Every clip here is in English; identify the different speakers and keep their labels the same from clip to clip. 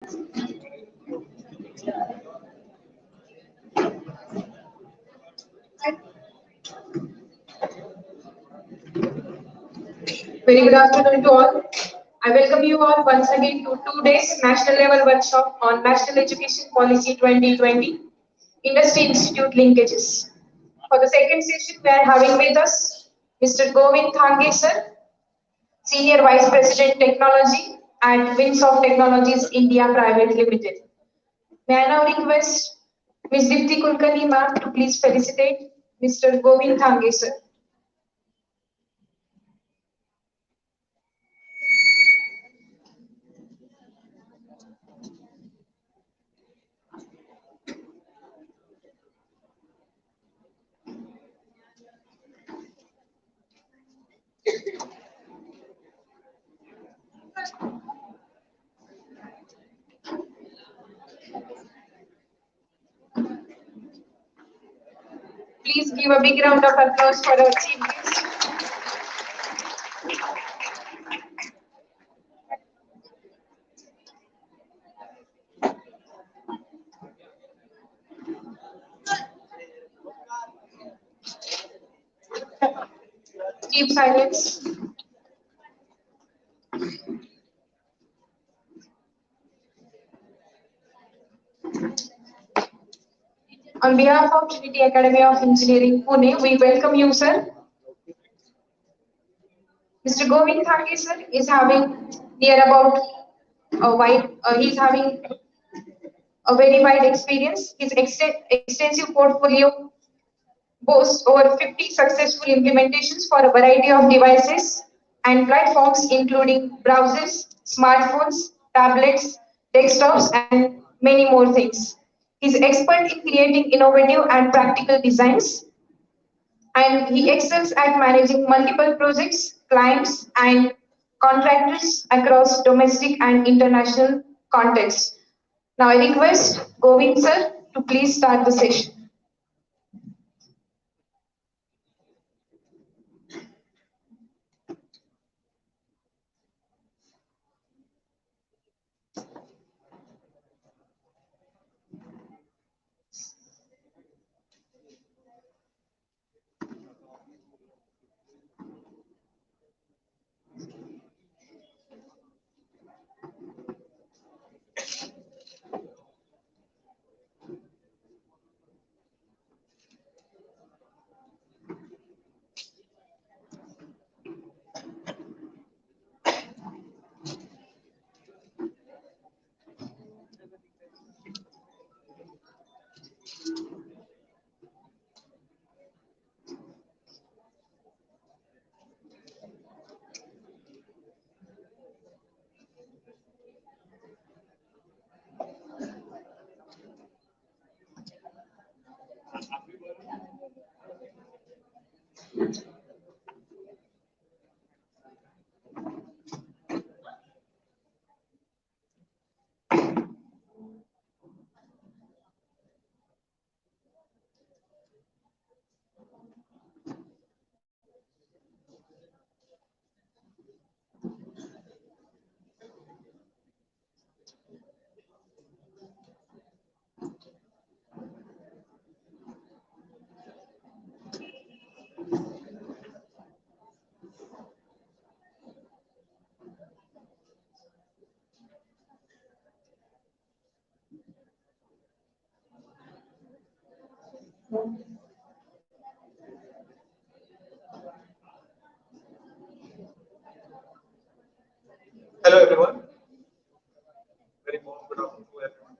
Speaker 1: Very good afternoon to all. I welcome you all once again to 2 days national level workshop on National Education Policy 2020, Industry Institute Linkages. For the second session, we are having with us Mr. Govind Thange sir, Senior Vice President Technology at Winsoft Technologies India Private Limited. May I now request Ms. Dipti Kulkarni ma'am to please felicitate Mr. Govind Thange sir. Please give a big round of applause for our chief guest. Keep silence. On behalf of Trinity Academy of Engineering, Pune, we welcome you, sir. Mr. Govind Thange sir is having near about he's having a very wide experience. His extensive portfolio boasts over 50 successful implementations for a variety of devices and platforms, including browsers, smartphones, tablets, desktops, and many more things. He's expert in creating innovative and practical designs, and he excels at managing multiple projects, clients, and contractors across domestic and international contexts. Now I request Govind sir to please start the session.
Speaker 2: Hello everyone. Very warm good afternoon to everyone.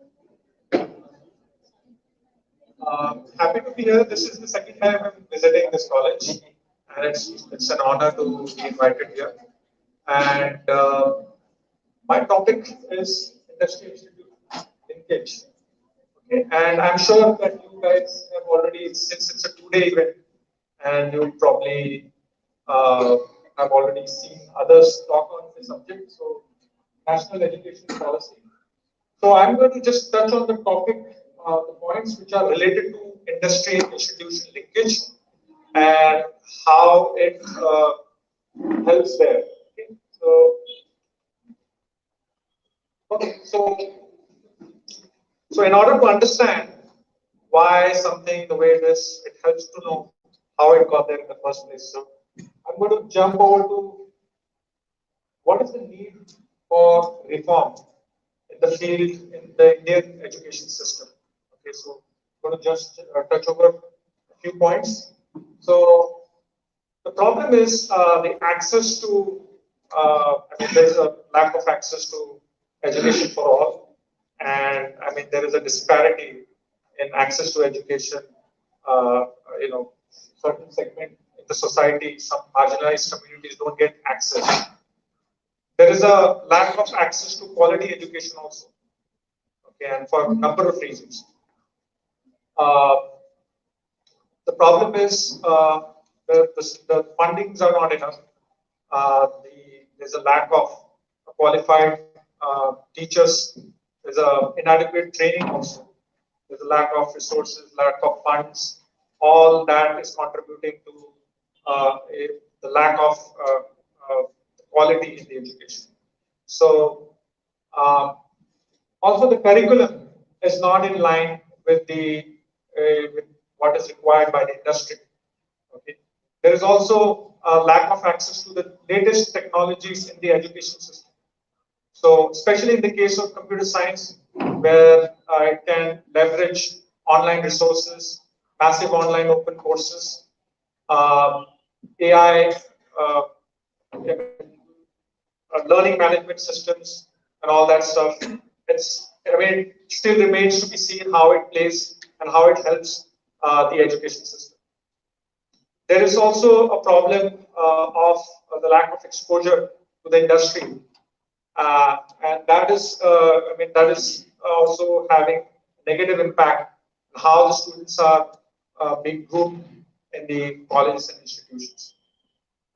Speaker 2: Happy to be here. This is the second time I'm visiting this college, and it's an honor to be invited here. And my topic is Industry Institute Linkage. Okay, and I'm sure that you guys have already, since it's a 2-day event, and you probably have already seen others talk on the subject. So, national education policy. So I'm going to just touch on the topic, the points which are related to industry and institution linkage and how it helps there. Okay, so So in order to understand why something the way it is, it helps to know how it got there in the first place. So I'm going to jump over to what is the need for reform in the field in the Indian education system. Okay, so I'm going to just touch over a few points. So the problem is the access to, there's a lack of access to education for all. And I mean, there is a disparity in access to education. Uh, Certain segment in the society, some marginalized communities don't get access. There is a lack of access to quality education also. Okay, and for a number of reasons. Uh, the problem is the fundings are not enough. There's a lack of qualified teachers. There's a inadequate training also. There's a lack of resources, lack of funds. All that is contributing to the lack of quality in the education. So also the curriculum is not in line with with what is required by the industry. Okay. There is also a lack of access to the latest technologies in the education system. So, especially in the case of computer science, where it can leverage online resources, massive online open courses, AI, learning management systems, and all that stuff. It still remains to be seen how it plays and how it helps the education system. There is also a problem of the lack of exposure to the industry, and that is, that is also having negative impact on how the students are being grouped in the colleges and institutions.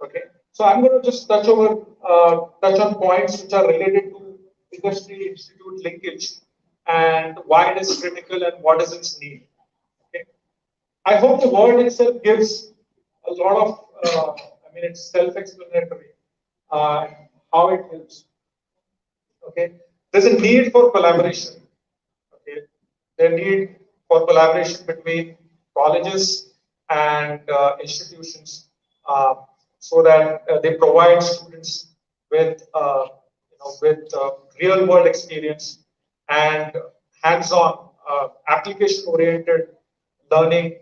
Speaker 2: Okay, so I'm going to just touch on points which are related to industry institute linkage and why it is critical and what is its need. Okay, I hope the word itself gives a lot of, it's self-explanatory how it helps. Okay, there's a need for collaboration. Okay, there's need for collaboration between colleges and institutions so that they provide students with real world experience and hands-on application-oriented learning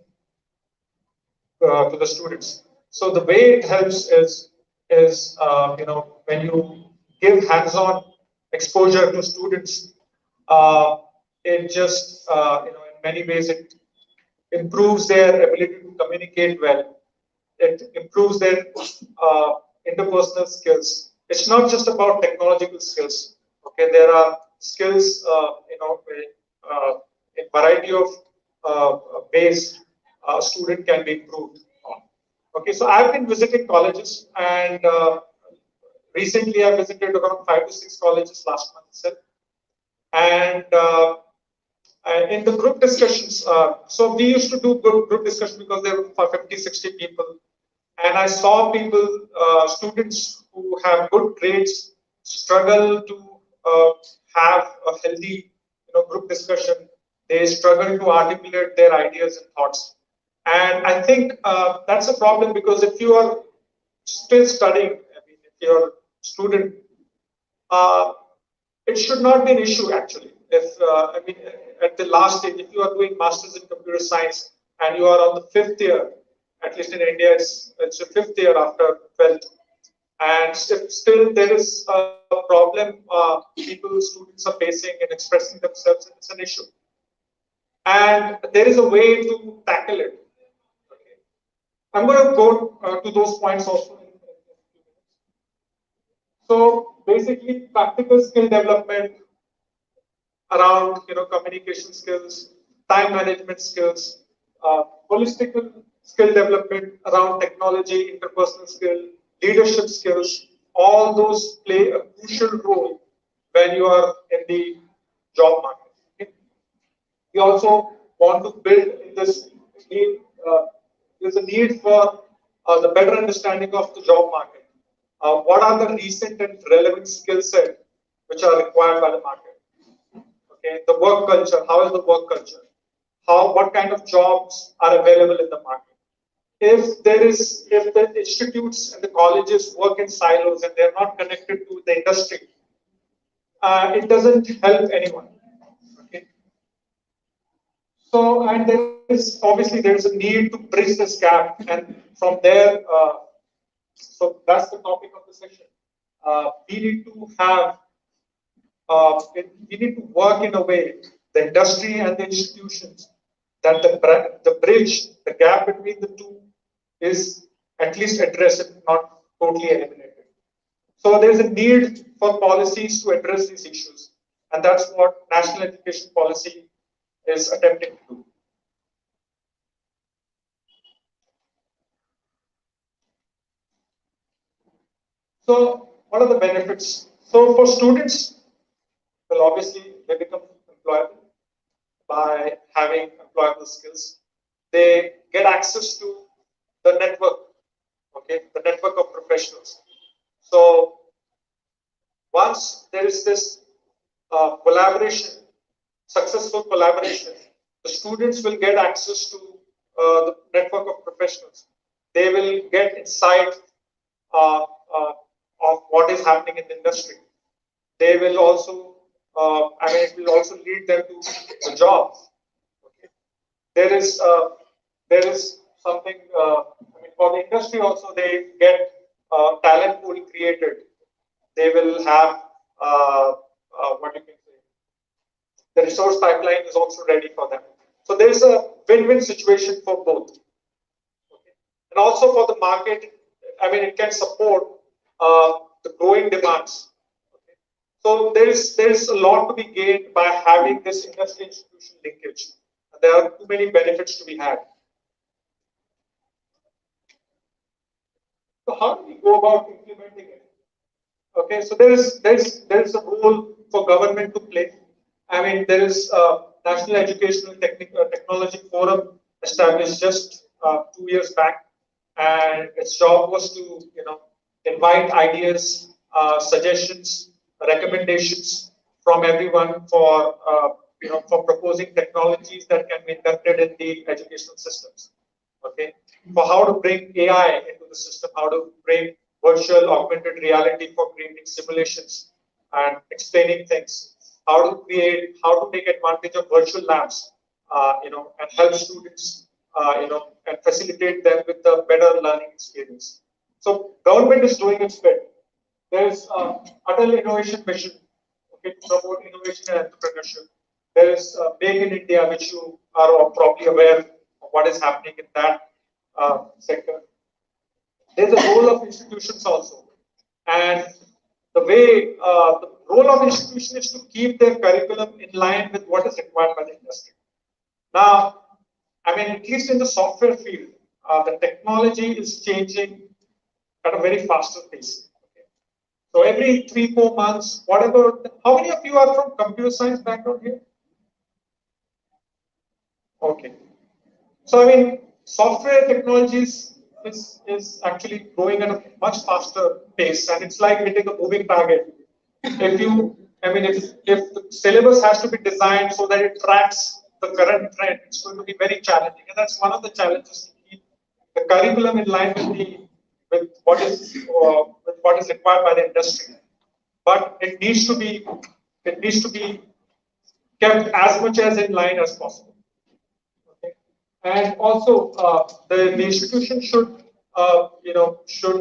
Speaker 2: to the students. So the way it helps is when you give hands-on exposure to students, it just in many ways it improves their ability to communicate well. It improves their interpersonal skills. It's not just about technological skills. Okay, there are skills in variety of ways a student can be improved on. Okay, so I've been visiting colleges, and recently I visited around 5 to 6 colleges last month itself. And in the group discussions, so we used to do group discussion because there were 50, 60 people. And I saw people, students who have good grades, struggle to have a healthy group discussion. They struggle to articulate their ideas and thoughts. And I think that's a problem, because if you are still studying, if you're a student, it should not be an issue actually. If at the last stage, if you are doing masters in computer science and you are on the 5th year, at least in India, it's the 5th year after 12th, and still there is a problem students are facing in expressing themselves, and it's an issue. And there is a way to tackle it. Okay. I'm going to go to those points also. So basically, practical skill development around communication skills, time management skills, holistic skill development around technology, interpersonal skill, leadership skills. All those play a crucial role when you are in the job market. Okay? We also want to build in this need. There's a need for the better understanding of the job market. What are the recent and relevant skill set which are required by the market? Okay, Okay, the work culture. How is the work culture? What kind of jobs are available in the market? If the institutes and the colleges work in silos and they're not connected to the industry, it doesn't help anyone. Okay. So, and there is a need to bridge this gap, and from there, so that's the topic of the session. We need to have, we need to work in a way, the industry and the institutions, that the bridge, the gap between the two is at least addressed, not totally eliminated. So there's a need for policies to address these issues, and that's what national education policy is attempting to do. So what are the benefits? So for students, well, obviously they become employable by having employable skills. They get access to the network, okay, the network of professionals. So once there is this collaboration, successful collaboration, the students will get access to the network of professionals. They will get insight uh, uh, of what is happening in the industry. They will also, it will also lead them to jobs. Okay. There is something. For the industry also, they get talent pool created. They will have what you can say. The resource pipeline is also ready for them. So there is a win-win situation for both. Okay. And also for the market, it can support the growing demands. Okay. So there is a lot to be gained by having this industry institution linkage. There are too many benefits to be had. So how do we go about implementing it? Okay, so there is a role for government to play. There is a National Educational Technology Forum established just 2 years back, and its job was to invite ideas, suggestions, recommendations from everyone for proposing technologies that can be adapted in the educational systems. Okay, for how to bring AI into the system, how to bring virtual augmented reality for creating simulations and explaining things, how to take advantage of virtual labs, and help students, and facilitate them with a better learning experience. So government is doing its bit. There's Atal Innovation Mission, okay, to promote innovation and entrepreneurship. There is Make in India, which you are probably aware of what is happening in that sector. There's a role of institutions also, and the role of institution is to keep their curriculum in line with what is required by the industry. Now, at least in the software field, the technology is changing at a very faster pace. Okay. So every 3-4 months, whatever. How many of you are from computer science background here? Okay. So software technologies is actually growing at a much faster pace, and it's like hitting a moving target. If the syllabus has to be designed so that it tracks the current trend, it's going to be very challenging, and that's one of the challenges to keep the curriculum in line with what is required by the industry. But it needs to be kept as much as in line as possible. Okay. And also, the institution should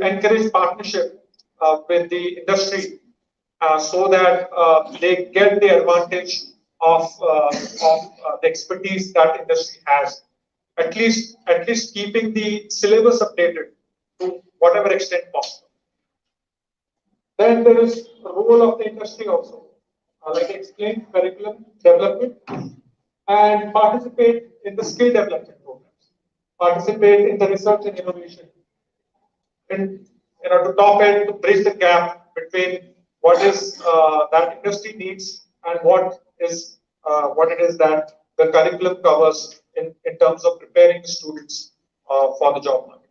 Speaker 2: encourage partnership with the industry so that they get the advantage of the expertise that industry has. At least keeping the syllabus updated to whatever extent possible. Then there is the role of the industry also. Like I explained, curriculum development and participate in the skill development programs, participate in the research and innovation, and to top it, to bridge the gap between what is that industry needs and what it is that the curriculum covers in terms of preparing students for the job market.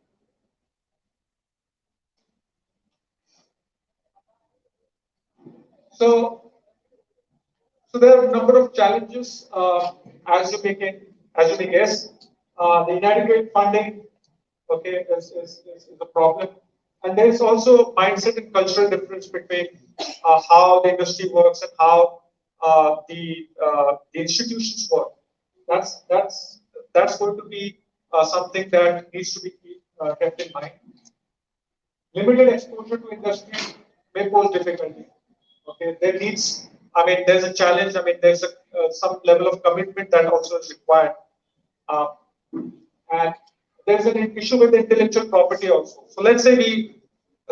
Speaker 2: So So there are a number of challenges, as you may guess. The inadequate funding, okay, is a problem, and there is also mindset and cultural difference between how the industry works and how the institutions work. That's going to be something that needs to be kept in mind. Limited exposure to industry may pose difficulty. Okay, there's a challenge. There's some level of commitment that also is required. Uh, and there's an issue with intellectual property also. So let's say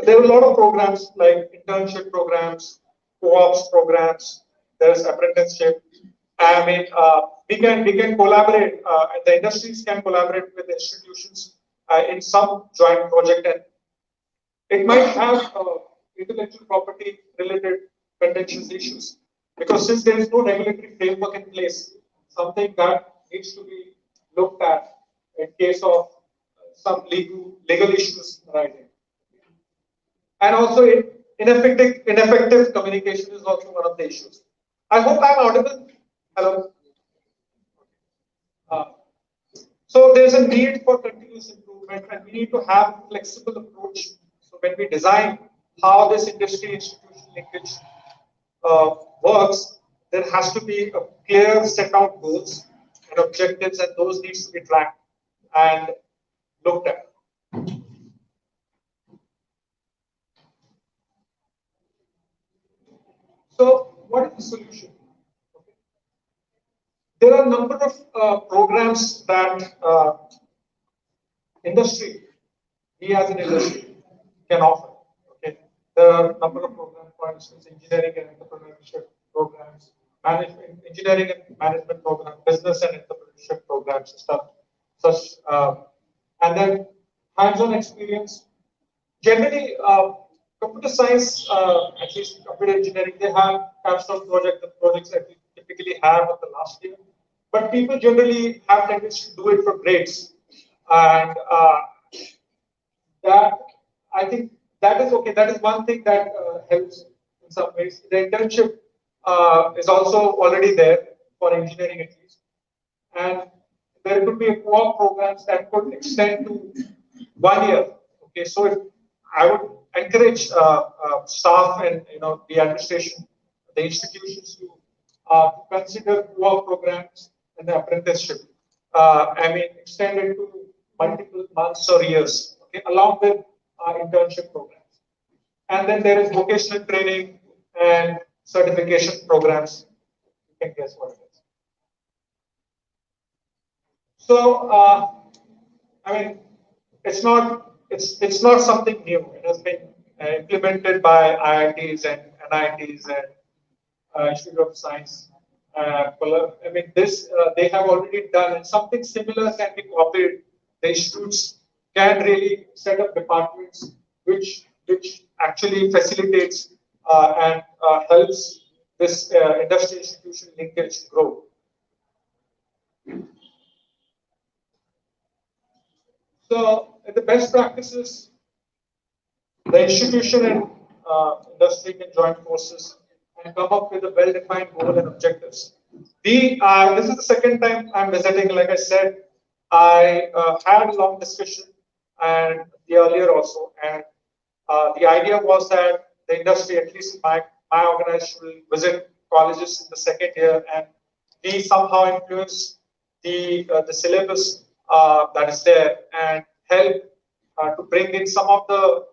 Speaker 2: there are a lot of programs like internship programs, co-ops programs, there's apprenticeship. We can collaborate, and the industries can collaborate with institutions in some joint project, and it might have intellectual property related contentious issues, because since there is no regulatory framework in place, something that needs to be looked at in case of some legal issues arising. And also, ineffective communication is also one of the issues. I hope I'm audible. Hello. Uh, so there's a need for continuous improvement, and we need to have a flexible approach. So when we design how this industry institution linkage works, there has to be a clear set out goals and objectives, and those needs to be tracked and looked at. So what is the solution? Okay. There are a number of programs that we as an industry can offer. Okay. There are a number of programs, for instance, engineering and entrepreneurship programs, engineering and management programs, business and entrepreneurship programs, and stuff. And then hands-on experience. Generally, computer science, at least computer engineering, they have capstone projects that we typically have at the last year. But people generally have tendency to do it for grades, and that I think that is okay. That is one thing that helps in some ways. The internship is also already there for engineering at least, and there could be a co-op programs that could extend to 1 year. Okay, so I would encourage staff and the administration, the institutions to consider co-op programs and the apprenticeship. Extended to multiple months or years, okay, along with internship programs. And then there is vocational training and certification programs. You can guess what it is. So, it's not something new. It has been implemented by IITs and NITs and Institute of Science. They have already done, and something similar can be copied. The institutes can really set up departments which actually facilitates and helps this industry institution linkage grow. So, in the best practices, the institution and industry can join forces and come up with a well-defined goal and objectives. This is the second time I'm visiting. Like I said, I had a long discussion and the earlier also, and the idea was that the industry, at least my organization, will visit colleges in the second year, and we somehow influence the syllabus that is there and help to bring in some of the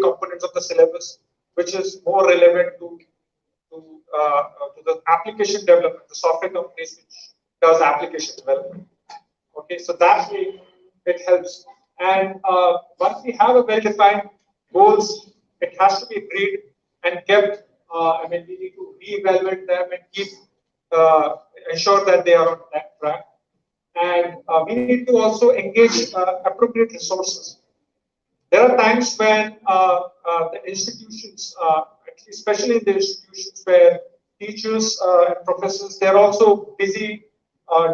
Speaker 2: components of the syllabus which is more relevant to the application development, the software companies which does application development. Okay, so that way it helps. And once we have a well-defined goals, it has to be agreed and kept. We need to reevaluate them and keep ensure that they are on that track. And we need to also engage appropriate resources. There are times when the institutions, especially in the institutions where teachers and professors, they're also busy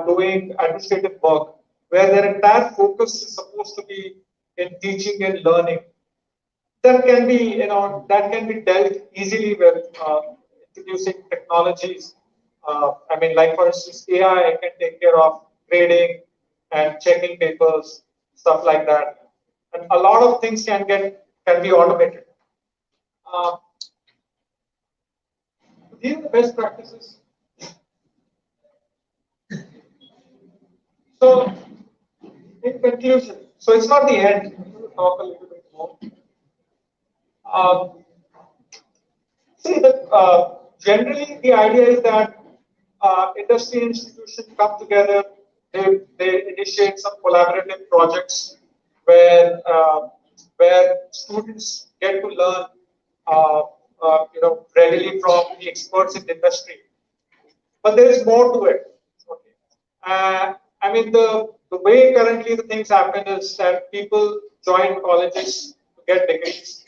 Speaker 2: doing administrative work, where their entire focus is supposed to be in teaching and learning. That can be, dealt easily with introducing technologies. I mean, like for instance, AI can take care of grading and checking papers, stuff like that. And a lot of things can be automated. Uh, these are the best practices. So, in conclusion, so it's not the end. I'm going to talk a little bit more. See, generally the idea is that industry institutions come together, they initiate some collaborative projects where students get to learn readily from the experts in the industry. But there is more to it. Okay. I mean, the way currently the things happen is that people join colleges to get degrees,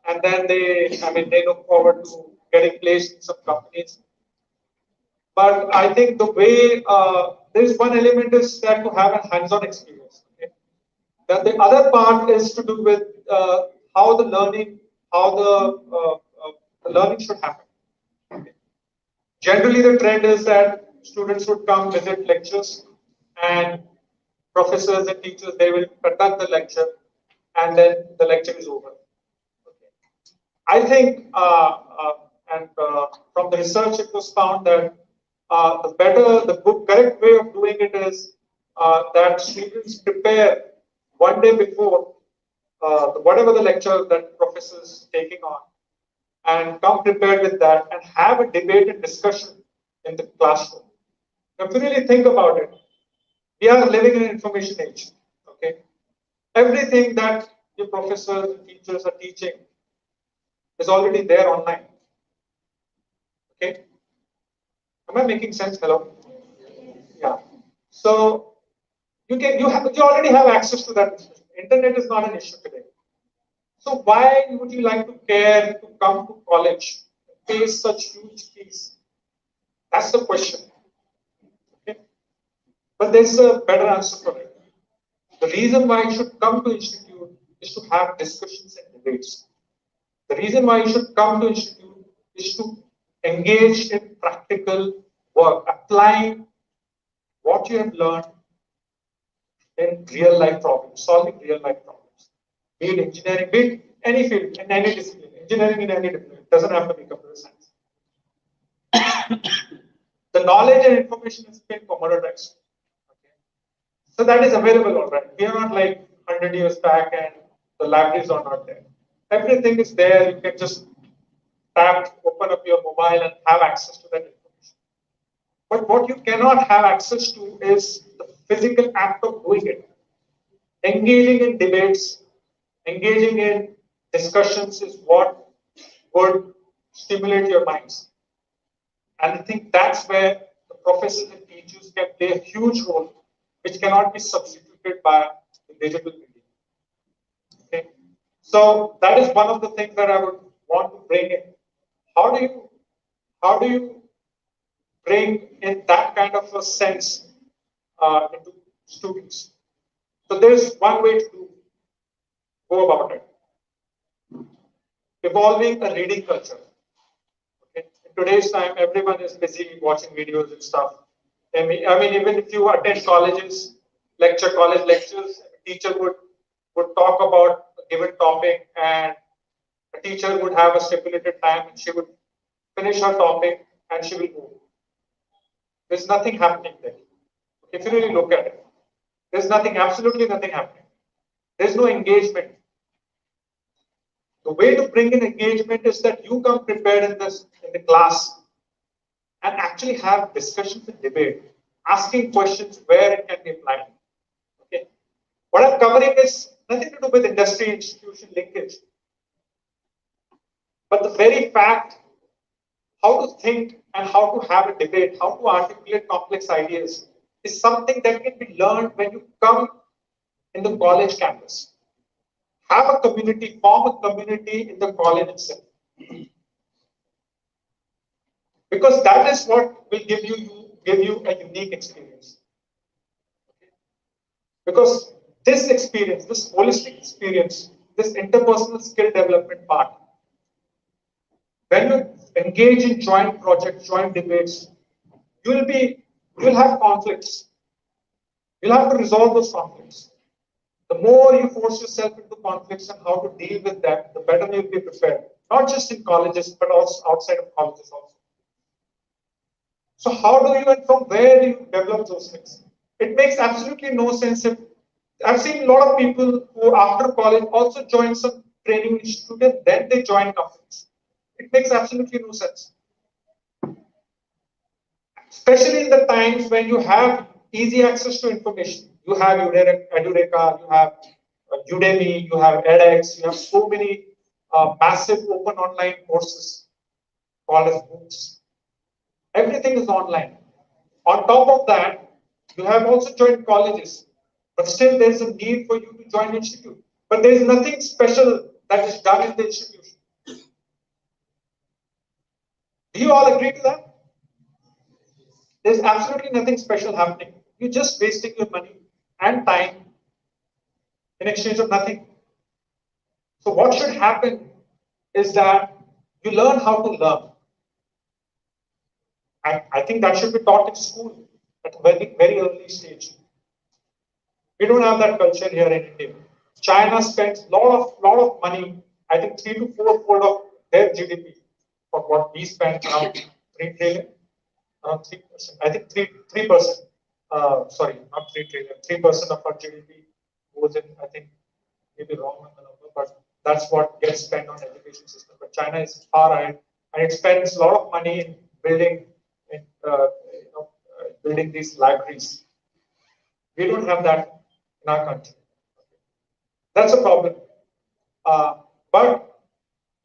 Speaker 2: and then they look forward to getting placed in some companies. But I think the way there is one element is that to have a hands-on experience. Okay? Then the other part is to do with how the learning, the learning should happen. Okay? Generally, the trend is that students would come visit lectures, and professors and teachers they will conduct the lecture, and then the lecture is over. Okay. I think, from the research, it was found that the correct way of doing it is that students prepare one day before whatever the lecture that professor is taking on, and come prepared with that and have a debate and discussion in the classroom. Now, if you really think about it, we are living in an information age. Okay, everything that the professors and teachers are teaching is already there online. Okay, am I making sense? Hello. Yeah. So you already have access to that. Internet is not an issue today. So why would you like to care to come to college, pay such huge fees? That's the question. Okay? But there's a better answer for it. The reason why you should come to institute is to have discussions and debates. The reason why you should come to institute is to engage in practical work, applying what you have learned in real life problems, solving real life problems. Be it engineering, be it any field, in any discipline, engineering in any discipline, it doesn't have to be computer science. The knowledge and information has been commoditized. Okay. So that is available already. We are not like 100 years back and the libraries are not there. Everything is there. You can just tap, open up your mobile and have access to that information. But what you cannot have access to is the physical act of doing it. Engaging in debates, engaging in discussions is what would stimulate your minds. And I think that's where the professors and teachers can play a huge role, which cannot be substituted by the digital media. Okay. So that is one of the things that I would want to bring in. How do you bring in that kind of a sense into students? So there is one way to go about it. Evolving a reading culture. Okay. In today's time, everyone is busy watching videos and stuff. I mean, even if you attend college lectures, a teacher would talk about a given topic, and a teacher would have a stipulated time, and she would finish her topic and she will move. There's nothing happening there. If you really look at it, there's absolutely nothing happening. There's no engagement. The way to bring in engagement is that you come prepared in the class and actually have discussions and debate, asking questions where it can be applied. Okay. What I'm covering is nothing to do with industry institution linkage, but the very fact how to think and how to have a debate, how to articulate complex ideas is something that can be learned when you come in the college campus. Have a community, form a community in the college itself. Because that is what will give you a unique experience. Because this experience, this holistic experience, this interpersonal skill development part, when you engage in joint projects, joint debates, you will have conflicts. You'll have to resolve those conflicts. The more you force yourself into conflicts and how to deal with that, the better you'll be prepared. Not just in colleges, but also outside of colleges also. So how do you and from where do you develop those things? It makes absolutely no sense. I've seen a lot of people who after college also join some training institute and then they join companies. It makes absolutely no sense. Especially in the times when you have easy access to information. You have Edureka, you have Udemy, you have edX, you have so many massive open online courses called as books. Everything is online. On top of that, you have also joined colleges, but still there is a need for you to join institute. But there is nothing special that is done in the institution. Do you all agree to that? There's absolutely nothing special happening. You're just wasting your money and time in exchange of nothing. So what should happen is that you learn how to learn. I think that should be taught in school at a very, very early stage. We don't have that culture here in India. China spends a lot of money, I think 3 to 4 fold of their GDP for what we spend around 3 trillion, around 3%. I think 3%. Sorry, not 3 trillion. 3% of our GDP goes in, I think, maybe wrong on the number, but that's what gets spent on education system. But China is far ahead, and it spends a lot of money in building, building these libraries. We don't have that in our country. That's a problem. But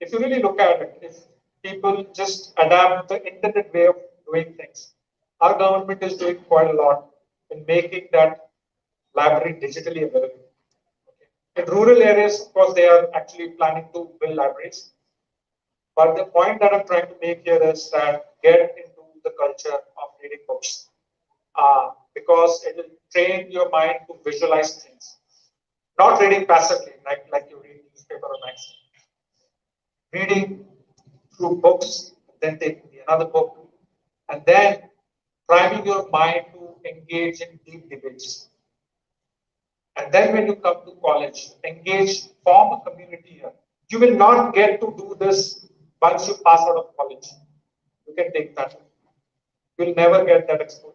Speaker 2: if you really look at it, if people just adapt the internet way of doing things, our government is doing quite a lot in making that library digitally available. In rural areas, of course, they are actually planning to build libraries. But the point that I'm trying to make here is that get into the culture of reading books. Because it will train your mind to visualize things. Not reading passively, like you read newspaper or magazine. Reading through books, then taking another book, and then priming your mind to engage in deep debates. And then when you come to college, engage, form a community here. You will not get to do this once you pass out of college. You can take that. You will never get that exposure.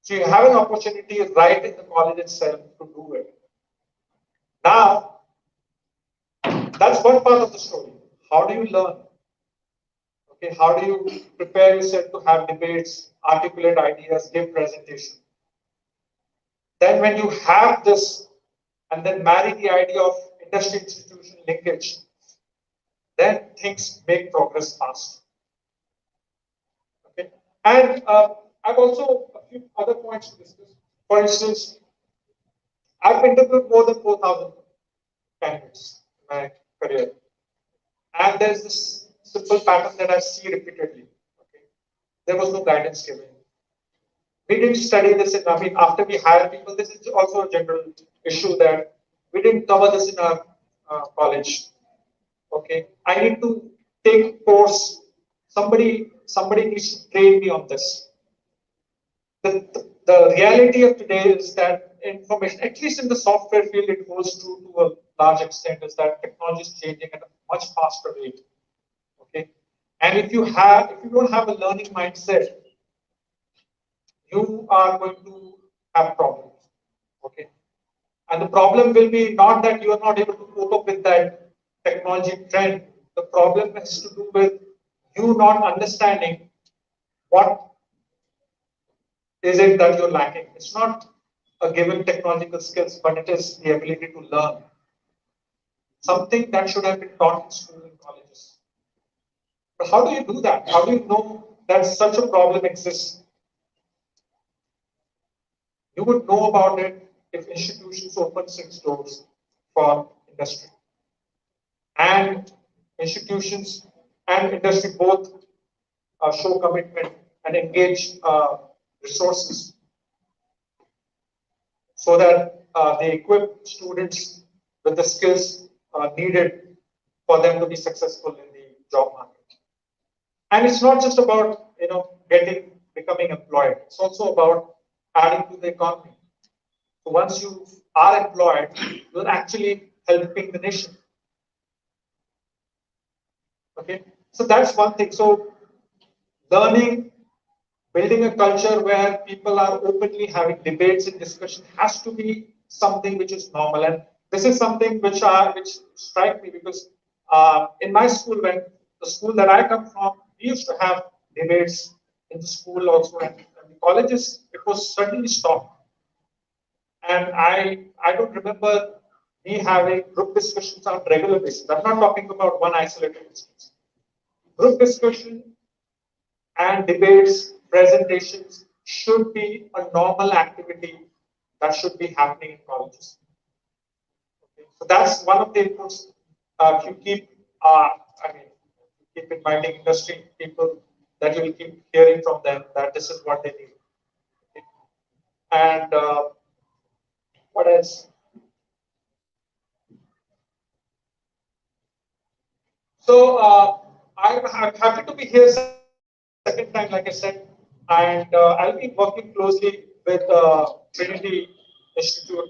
Speaker 2: So you have an opportunity right in the college itself to do it. Now, that's one part of the story. How do you learn? Okay, how do you prepare yourself to have debates, articulate ideas, give presentation? Then when you have this, and then marry the idea of industry institution linkage, then things make progress fast. Okay, and I've also a few other points to discuss. For instance, I've interviewed more than 4,000 candidates in my career, and there's this simple pattern that I see repeatedly. Okay, there was no guidance given. We didn't study this in, I mean, after we hire people, this is also a general issue that we didn't cover this in our college. Okay, I need to take a course. Somebody needs to train me on this. The reality of today is that information, at least in the software field, it holds true to a large extent, is that technology is changing at a much faster rate. Okay, and if you don't have a learning mindset, you are going to have problems. Okay, and the problem will be not that you are not able to cope up with that technology trend. The problem has to do with you not understanding what is it that you're lacking. It's not a given technological skills, but it is the ability to learn. Something that should have been taught in school and colleges. But how do you do that? How do you know that such a problem exists? You would know about it if institutions open its doors for industry. And institutions and industry both show commitment and engage resources so that they equip students with the skills needed for them to be successful in the job market. And it's not just about becoming employed. It's also about adding to the economy. So once you are employed, you're actually helping the nation. Okay, so that's one thing. So learning, building a culture where people are openly having debates and discussion has to be something which is normal. And this is something which strike me because in my school, when the school that I come from, we used to have debates in the school also, and the colleges, it was certainly stopped. And I don't remember me having group discussions on regular basis. I'm not talking about one isolated instance. Group discussion and debates, presentations should be a normal activity that should be happening in colleges. Okay. So that's one of the inputs. You keep, keep inviting industry people, that you will keep hearing from them that this is what they need. Okay. And what else? So I'm happy to be here second time, like I said, and I'll be working closely with Trinity Institute.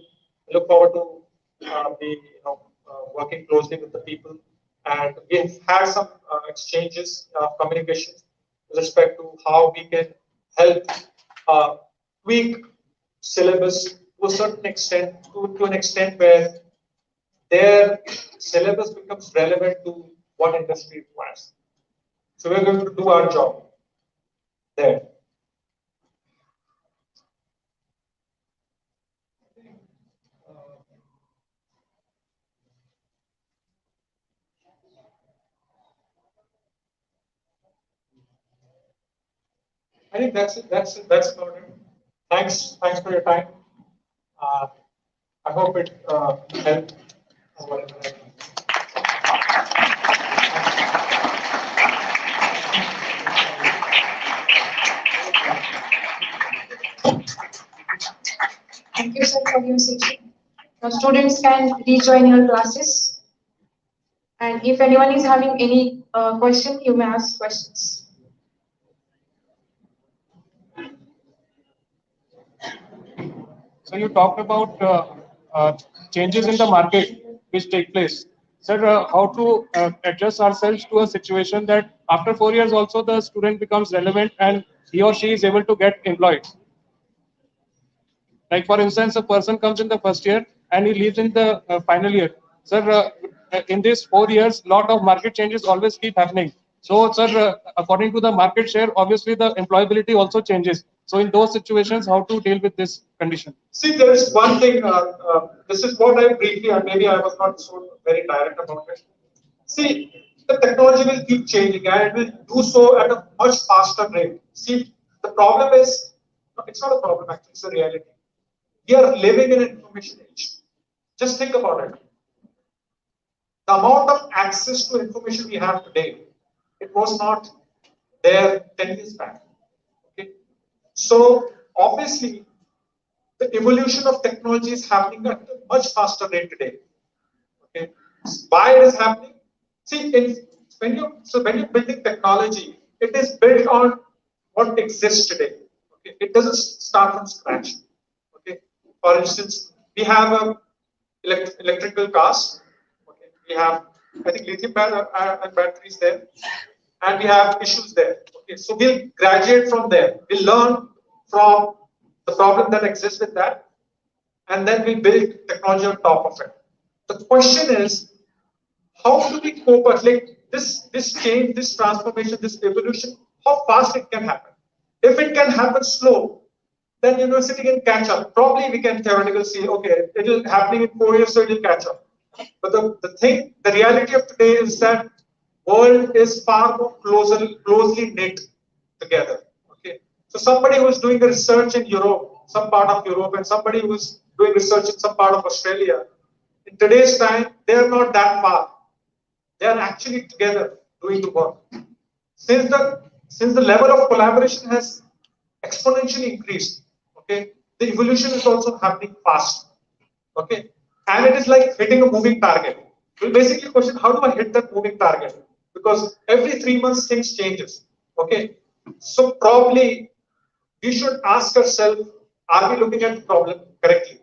Speaker 2: I look forward to be working closely with the people, and we've had some exchanges of communications with respect to how we can help tweak syllabus to a certain extent, to an extent where their syllabus becomes relevant to what industry requires. So we're going to do our job there. I think that's it. That's about it. Thanks for your time. I hope it helped.
Speaker 1: Thank you, sir, for your session. Now, students can rejoin your classes. And if anyone is having any question, you may ask questions.
Speaker 3: So you talked about changes in the market which take place. Sir, how to adjust ourselves to a situation that after 4 years also the student becomes relevant and he or she is able to get employed? Like for instance, a person comes in the first year and he leaves in the final year. Sir, in these 4 years, lot of market changes always keep happening. So, sir, according to the market share, obviously the employability also changes. So, in those situations, how to deal with this condition?
Speaker 2: See, there is one thing. This is what I briefly, and maybe I was not so very direct about it. See, the technology will keep changing, and it will do so at a much faster rate. See, the problem is, it's not a problem actually; it's a reality. We are living in an information age. Just think about it. The amount of access to information we have today, it was not there 10 years back. Okay? So obviously, the evolution of technology is happening at a much faster rate today. Okay? Why it is happening? See, when you're building technology, it is built on what exists today. Okay? It doesn't start from scratch. Okay? For instance, we have electrical cars. Okay? We have, I think, lithium batteries there, and we have issues there. Okay? So we'll graduate from there. We'll learn from the problem that exists with that, and then we build technology on top of it. The question is, how do we cope with this change, this transformation, this evolution? How fast it can happen? If it can happen slow, then university can catch up. Probably we can theoretically say, okay, it will happening in 4 years, so it will catch up. But the reality of today is that world is far more closely knit together. Okay, so somebody who is doing the research in Europe, some part of Europe, and somebody who is doing research in some part of Australia, in today's time, they are not that far. They are actually together doing the work. Since the level of collaboration has exponentially increased, okay, the evolution is also happening fast. Okay, and it is like hitting a moving target. We'll basically question, how do I hit that moving target? Because every 3 months things changes. Okay, so probably we should ask ourselves, are we looking at the problem correctly?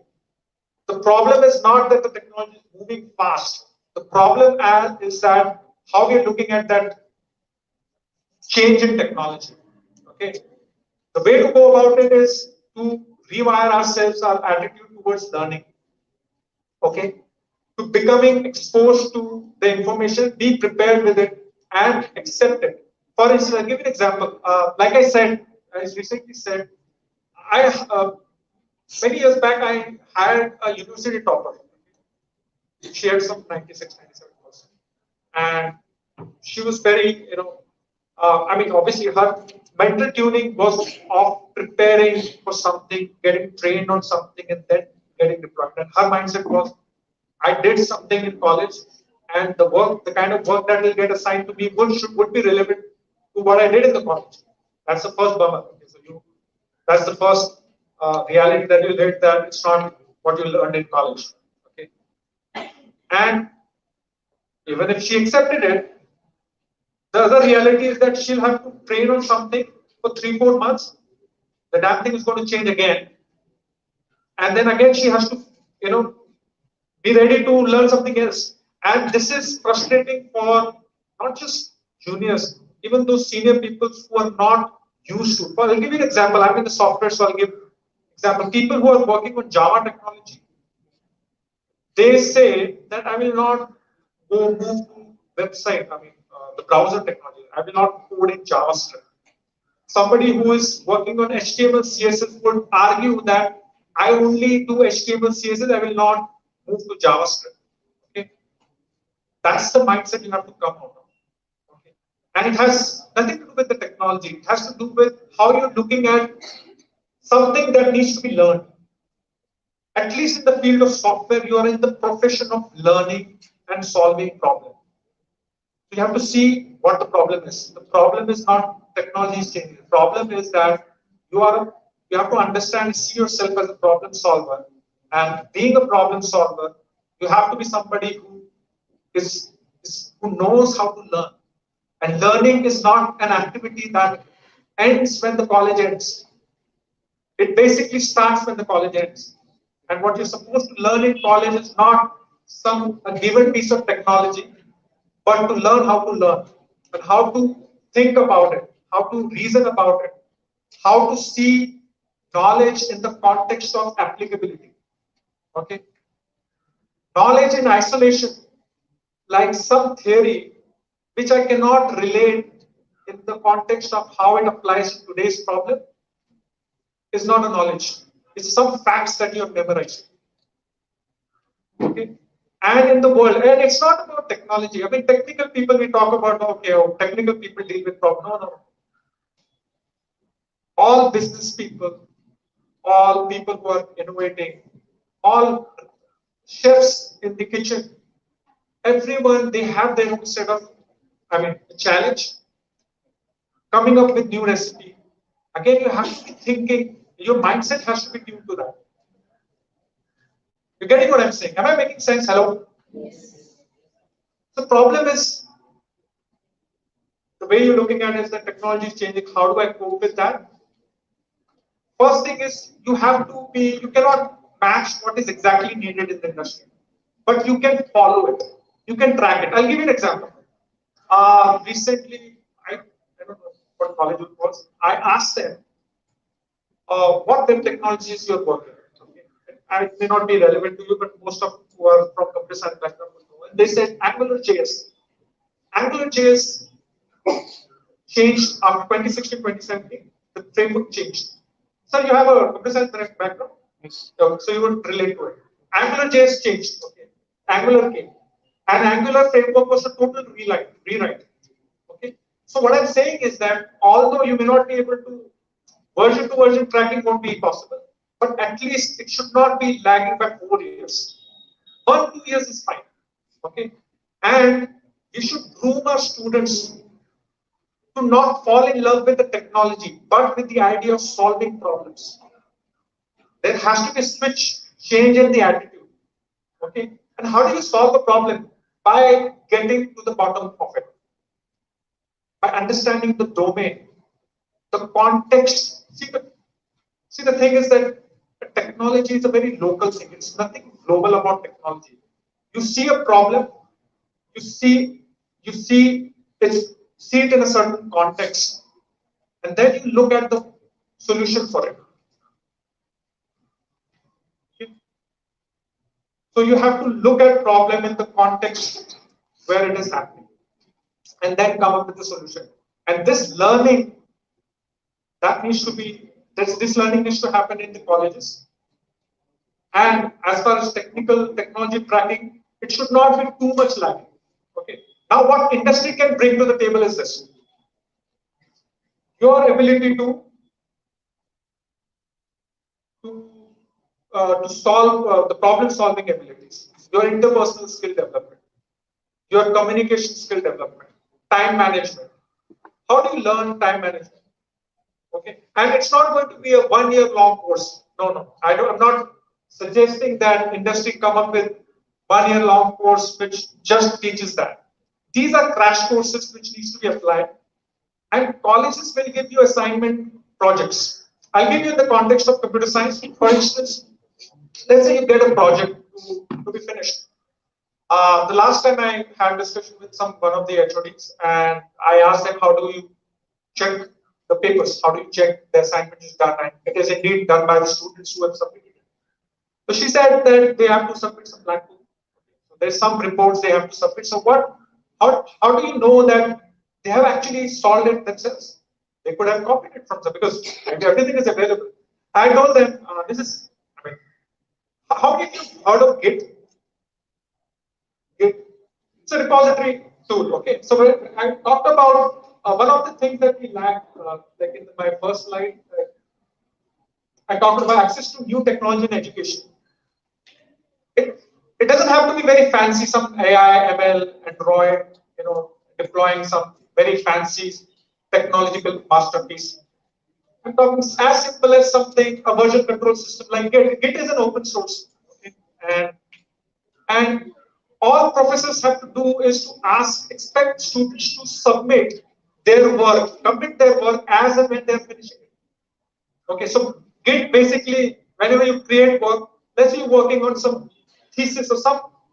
Speaker 2: The problem is not that the technology is moving fast. The problem is that how we are looking at that change in technology. Okay, the way to go about it is to rewire ourselves, our attitude towards learning. Okay, to becoming exposed to the information, be prepared with it, and accept it. For instance, I'll give you an example. Like I said, I recently said, I many years back I had a university topper. She had some 96, 97%, and she was very, I mean, obviously her mental tuning was of preparing for something, getting trained on something, and then getting deployed. And her mindset was, I did something in college, and the kind of work that will get assigned to me would be relevant to what I did in the college. That's the first bummer. Okay, so that's the first reality that you'll hit, that it's not what you learned in college. Okay, and even if she accepted it, the other reality is that she'll have to train on something for 3-4 months. The damn thing is going to change again, and then again she has to, be ready to learn something else. And this is frustrating for not just juniors, even those senior people who are not used to. Well, I'll give you an example. I'm in the software, so I'll give example. People who are working on Java technology, they say that I will not go move to website. I mean, the browser technology. I will not code in JavaScript. Somebody who is working on HTML, CSS would argue that I only do HTML, CSS. I will not move to JavaScript. Okay, that's the mindset you have to come out of. Okay, and it has nothing to do with the technology. It has to do with how you're looking at something that needs to be learned. At least in the field of software, you are in the profession of learning and solving problems. So you have to see what the problem is. The problem is not technology is changing. The problem is that you have to understand, see yourself as a problem solver. And being a problem solver, you have to be somebody who who knows how to learn. And learning is not an activity that ends when the college ends. It basically starts when the college ends. And what you're supposed to learn in college is not a given piece of technology, but to learn how to learn and how to think about it, how to reason about it, how to see knowledge in the context of applicability. Okay? Knowledge in isolation, like some theory which I cannot relate in the context of how it applies to today's problem, is not a knowledge. It's some facts that you have memorized. Okay? And in the world, and it's not about technology. I mean, technical people, we talk about, okay, technical people deal with problems. No, no. All business people, all people who are innovating, all chefs in the kitchen, everyone, they have their own set of, challenge, coming up with new recipe. Again, you have to be thinking, your mindset has to be tuned to that. You're getting what I'm saying? Am I making sense? Hello? Yes. The problem is, the way you're looking at it is that technology is changing. How do I cope with that? First thing is, you cannot match what is exactly needed in the industry, but you can follow it. You can track it. I'll give you an example. Recently, I don't know what college it was. I asked them, what web technologies you're working with. Okay. And it may not be relevant to you, but most of who are from computer science background will know. And they said AngularJS. AngularJS changed after 2016, 2017. The framework changed. So you have a computer science background.
Speaker 3: Yes.
Speaker 2: So you would relate to it. AngularJS changed. Okay. Angular came. And Angular framework was a total rewrite. Okay. So what I'm saying is that although you may not be able to, version to version tracking won't be possible, but at least it should not be lagging by 4 years. 1-2 years is fine. Okay. And we should groom our students to not fall in love with the technology, but with the idea of solving problems. There has to be a switch, change in the attitude. Okay. And how do you solve a problem? By getting to the bottom of it. By understanding the domain. the context. See, the thing is that technology is a very local thing. It's nothing global about technology. You see a problem, you see it in a certain context, and then you look at the solution for it. So you have to look at problem in the context where it is happening, and then come up with the solution. And this learning, this learning needs to happen in the colleges. And as far as technology tracking, it should not be too much lagging. Okay. Now, what industry can bring to the table is this: your ability to solve the problem-solving abilities, your interpersonal skill development, your communication skill development, time management. How do you learn time management? Okay, and it's not going to be a 1 year long course. No. I'm not suggesting that industry come up with 1 year long course which just teaches that. These are crash courses which needs to be applied, and colleges will give you assignment projects. I'll give you in the context of computer science. For instance, let's say you get a project to be finished. The last time I had a discussion with one of the HODs, and I asked them, how do you check the papers? How do you check the assignment is done and it is indeed done by the students who have submitted it? So she said that they have to submit some blank book. So there's some reports they have to submit. So how do you know that they have actually solved it themselves? They could have copied it from them because everything is available. I told them, how many of you heard of Git? It's a repository tool. Okay, so I talked about one of the things that we lacked, like in my first slide. I talked about access to new technology in education. It doesn't have to be very fancy. Some AI, ML, Android, deploying some very fancy technological masterpiece. I'm talking as simple as a version control system like Git. Git is an open source, okay? And all professors have to do is to expect students to submit their work, commit their work as and when they're finishing it. Okay, so Git basically, whenever you create work, let's say you're working on some thesis or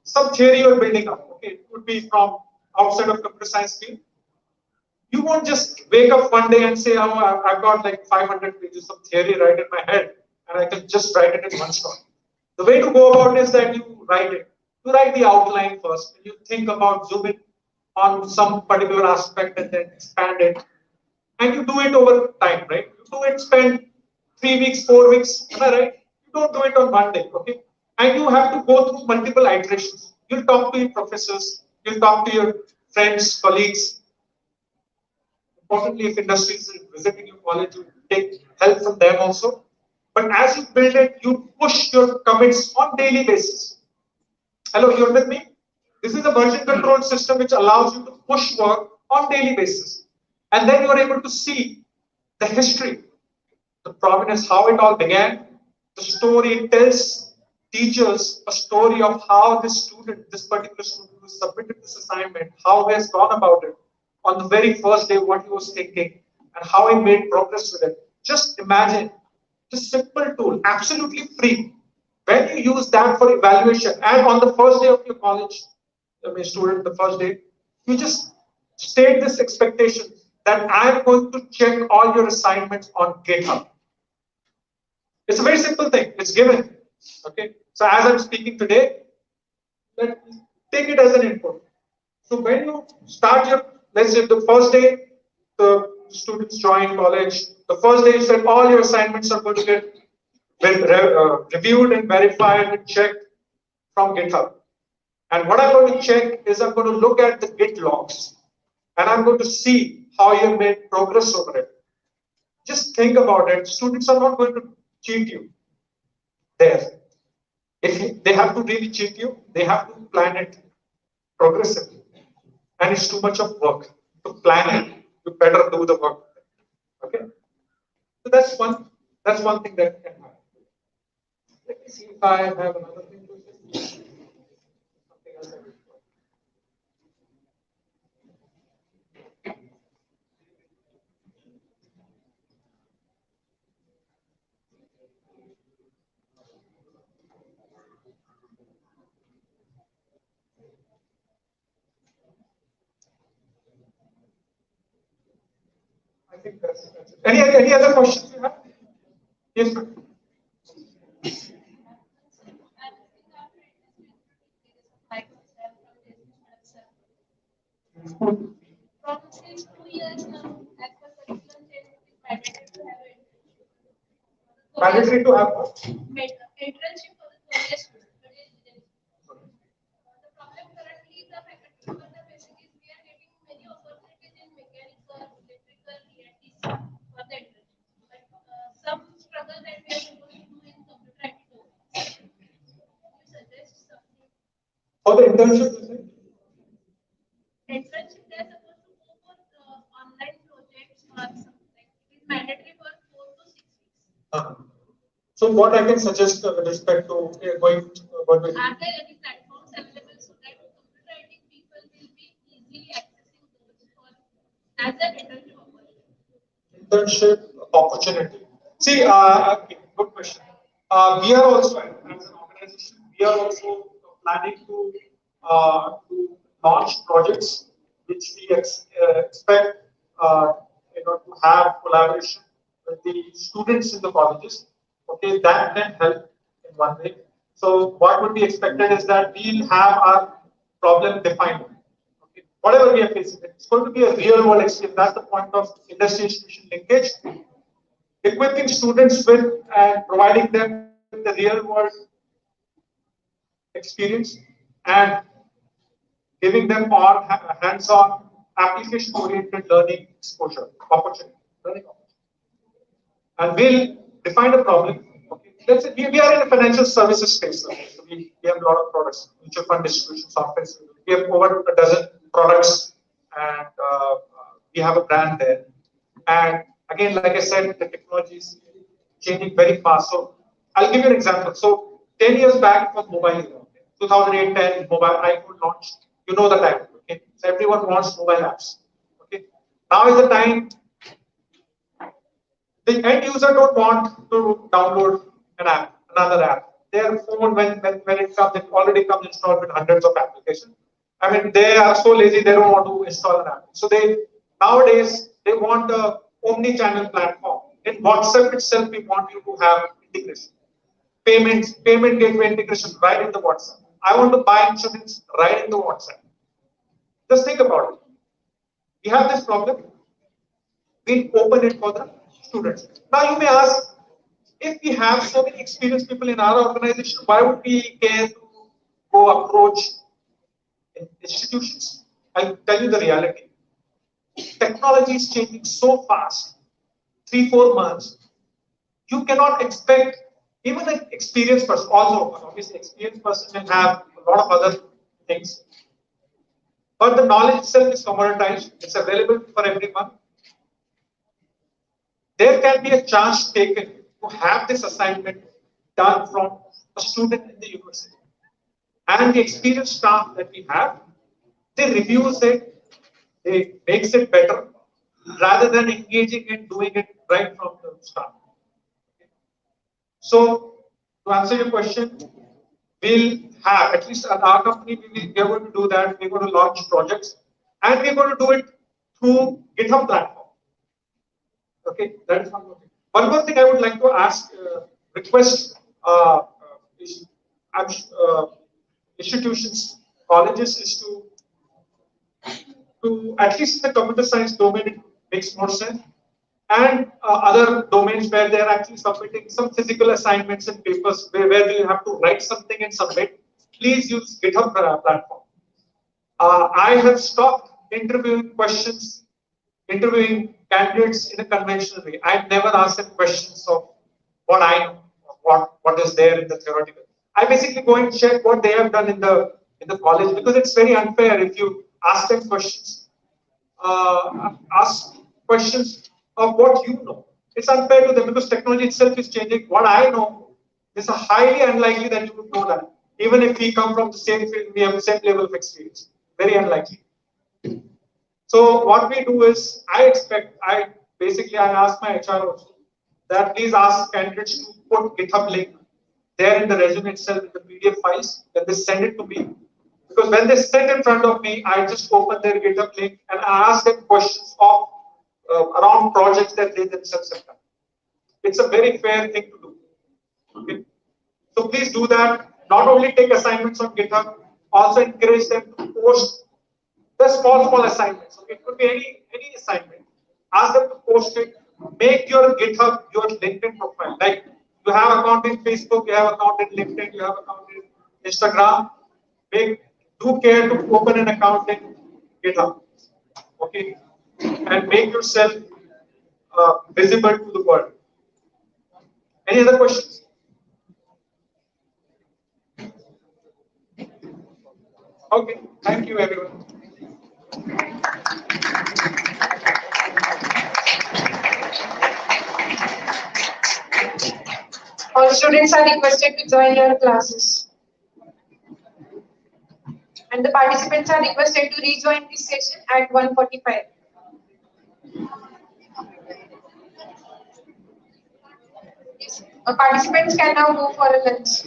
Speaker 2: some theory you're building up. Okay, it could be from outside of computer science field. You won't just wake up one day and say, oh, I've got like 500 pages of theory right in my head, and I can just write it in one shot. The way to go about it is that you write it. You write the outline first, and you think about zooming on some particular aspect and then expand it. And you do it over time, right? You do it, spend 3 weeks, 4 weeks, am I right? You don't do it on one day, okay? And you have to go through multiple iterations. You'll talk to your professors, you'll talk to your friends, colleagues. Importantly, if industry is visiting your college, you take help from them also. But as you build it, you push your commits on daily basis. Hello, you're with me? This is a version control system which allows you to push work on daily basis. And then you're able to see the history, the provenance, how it all began. The story tells teachers a story of how this particular student who submitted this assignment, how he has gone about it on the very first day, what he was thinking, and how he made progress with it. Just imagine this simple tool, absolutely free. When you use that for evaluation, and on the first day of your college, student, the first day, you just state this expectation that I'm going to check all your assignments on GitHub. It's a very simple thing. It's given. Okay. So as I'm speaking today, take it as an input. So when you start let's say the first day, the students join college. The first day you said all your assignments are going to get reviewed and verified and checked from GitHub. And what I'm going to check is I'm going to look at the Git logs, and I'm going to see how you made progress over it. Just think about it. Students are not going to cheat you there. If they have to really cheat you, they have to plan it progressively. And it's too much of work to plan it. You better do the work. Okay. So that's one thing that can happen. Let me see if I have another thing to say. Something else I will do. I think that's it. Any other questions you have? Yes, ma'am.
Speaker 4: From since 2 years now, as per curriculum change, it is mandatory to have it.
Speaker 2: Mandatory to have what?
Speaker 4: Internship for the 4 year students. The problem currently is the faculty for the basic is we are getting many opportunities in mechanical, electrical, ENTC for the internship. But some struggle that we are supposed to do in computer IT. You suggest something?
Speaker 2: For the internship, you say?
Speaker 4: Internship, they are supposed to go for online projects or something. It is mandatory for 4 to 6 weeks.
Speaker 2: So what I can suggest with respect to going
Speaker 4: Are there any platforms available so that computer IT people will be easily accessing those for as an internship opportunity?
Speaker 2: internship opportunity? See, okay, good question. We are also, as an organization, we are also planning to launch projects which we expect to have collaboration with the students in the colleges. Okay, that can help in one way. So what would be expected is that we'll have our problem defined. Okay, whatever we are facing, it's going to be a real world experience. That's the point of industry institution linkage. Equipping students with and providing them with the real world experience and giving them all hands-on application-oriented learning exposure opportunity, learning opportunity. And we'll define a problem. Okay. Let's say we are in a financial services space. Okay. So we have a lot of products, mutual fund distribution software. We have over a dozen products, and we have a brand there. And again, like I said, the technology is changing very fast. So I'll give you an example. So 10 years back was mobile. 2008-10 mobile iPhone launched. You know the time. Okay. So everyone wants mobile apps. Okay. Now is the time. The end user don't want to download an app, another app. Their phone, when it comes, it already comes installed with hundreds of applications. I mean, they are so lazy, they don't want to install an app. So nowadays they want a omni-channel platform. In WhatsApp itself, we want you to have integration. Payment gateway integration right in the WhatsApp. I want to buy insurance right in the WhatsApp. Just think about it. We have this problem. We open it for the students. Now you may ask, if we have so many experienced people in our organization, why would we care to go approach institutions? I'll tell you the reality. Technology is changing so fast, 3-4 months. You cannot expect even an experienced person, also obviously experienced person can have a lot of other things. But the knowledge itself is commoditized, it's available for everyone. There can be a chance taken to have this assignment done from a student in the university. And the experienced staff that we have, they reviews it, they makes it better, rather than engaging in doing it right from the start. So, to answer your question, we'll have, at least at our company, we are going to do that. We're going to launch projects, and we're going to do it through GitHub platform. Okay, that is one more thing. One more thing I would like to ask, request institutions, colleges is to at least the computer science domain, it makes more sense, and other domains where they are actually submitting some physical assignments and papers where you have to write something and submit. Please use GitHub platform. I have stopped interviewing candidates in a conventional way. I've never asked them questions of what I know, what is there in the theoretical. I basically go and check what they have done in the college, because it's very unfair if you ask them questions. Ask questions of what you know. It's unfair to them because technology itself is changing. What I know is highly unlikely that you would know that. Even if we come from the same field, we have the same level of experience. Very unlikely. So what we do is, I ask my HR also that please ask candidates to put GitHub link there in the resume itself in the PDF files. Then they send it to me. Because when they sit in front of me, I just open their GitHub link and I ask them questions of around projects that they themselves have done. It's a very fair thing to do. Okay? So please do that. Not only take assignments on GitHub, also encourage them to post the small assignments. Okay? It could be any assignment. Ask them to post it. Make your GitHub your LinkedIn profile. Like you have account in Facebook, you have account in LinkedIn, you have account in Instagram. Do care to open an account in GitHub. Okay, and make yourself visible to the world. Any other questions? Okay, thank you everyone.
Speaker 1: All students are requested to join your classes. And the participants are requested to rejoin this session at 1:45. Participants can now go for a lunch.